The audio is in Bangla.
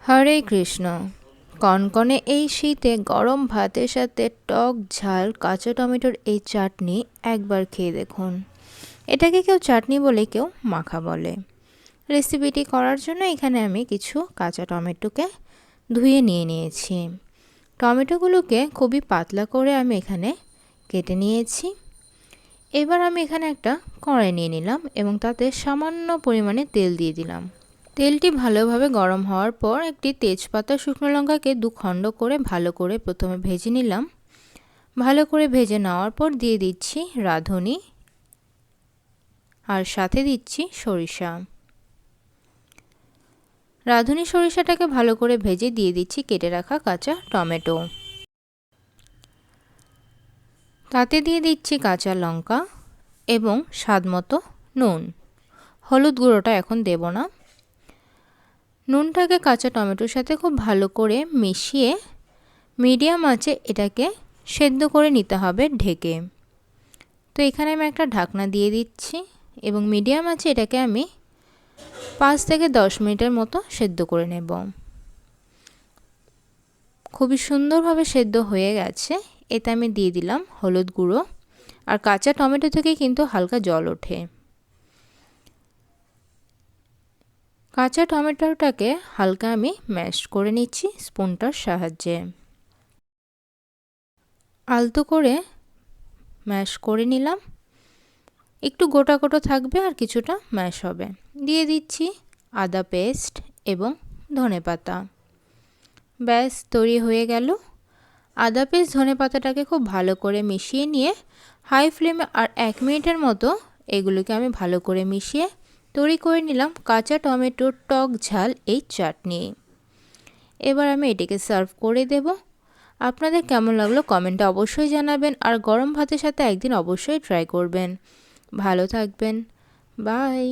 হরে কৃষ্ণ। কনকনে এই শীতে গরম ভাতের সাথে টক ঝাল কাঁচা টমেটোর এই চাটনি একবার খেয়ে দেখুন। এটাকে কেউ চাটনি বলে, কেউ মাখা বলে। রেসিপিটি করার জন্য এখানে আমি কিছু কাঁচা টমেটোকে ধুয়ে নিয়েছি। টমেটোগুলোকে খুবই পাতলা করে আমি এখানে কেটে নিয়েছি। এবার আমি এখানে একটা কড়াই নিয়ে নিলাম এবং তাতে সামান্য পরিমাণে তেল দিয়ে দিলাম। তেলটি ভালোভাবে গরম হওয়ার পর একটি তেজপাতা, শুকনো লঙ্কাকে 2 খণ্ড করে ভালো করে প্রথমে ভেজে নিলাম। ভালো করে ভেজে নেওয়ার পর দিয়ে দিচ্ছি রাঁধুনি আর সাথে দিচ্ছি সরিষা। রাঁধুনি সরিষাটাকে ভালো করে ভেজে দিয়ে দিচ্ছি কেটে রাখা কাঁচা টমেটো। তাতে দিয়ে দিচ্ছি কাঁচা লঙ্কা এবং স্বাদমতো নুন। হলুদ গুঁড়োটা এখন দেব না। নুনটাকে কাঁচা টমেটোর সাথে খুব ভালো করে মিশিয়ে মিডিয়াম আঁচে এটাকে সেদ্ধ করে নিতে হবে ঢেকে। তো এখানে আমি একটা ঢাকনা দিয়ে দিচ্ছি এবং মিডিয়াম আঁচে এটাকে আমি 5 থেকে 10 মিনিটের মতো সেদ্ধ করে নেব। খুবই সুন্দরভাবে সেদ্ধ হয়ে গেছে। এতে আমি দিয়ে দিলাম হলুদ গুঁড়ো, আর কাঁচা টমেটো থেকে কিন্তু হালকা জল ওঠে। কাঁচা টমেটোটাকে হালকা আমি ম্যাশ করে নিচ্ছি স্পুনটার সাহায্যে। আলতো করে ম্যাশ করে নিলাম। একটু গোটা গোটা থাকবে আর কিছুটা ম্যাশ হবে। দিয়ে দিচ্ছি আদা পেস্ট এবং ধনেপাতা। ব্যাস তৈরি হয়ে গেল। আদা পেস্ট ধনেপাতাটাকে খুব ভালো করে মিশিয়ে নিয়ে হাই ফ্লেমে আর 1 মিনিটের মতো এগুলোকে আমি ভালো করে মিশিয়ে তৈরি করে নিলাম কাঁচা টমেটোর টক ঝাল এই চাটনি। এবার আমি এটাকে সার্ভ করে দেব। আপনাদের কেমন লাগলো কমেন্টে অবশ্যই জানাবেন, আর গরম ভাতের সাথে একদিন অবশ্যই ট্রাই করবেন। ভালো থাকবেন। বাই।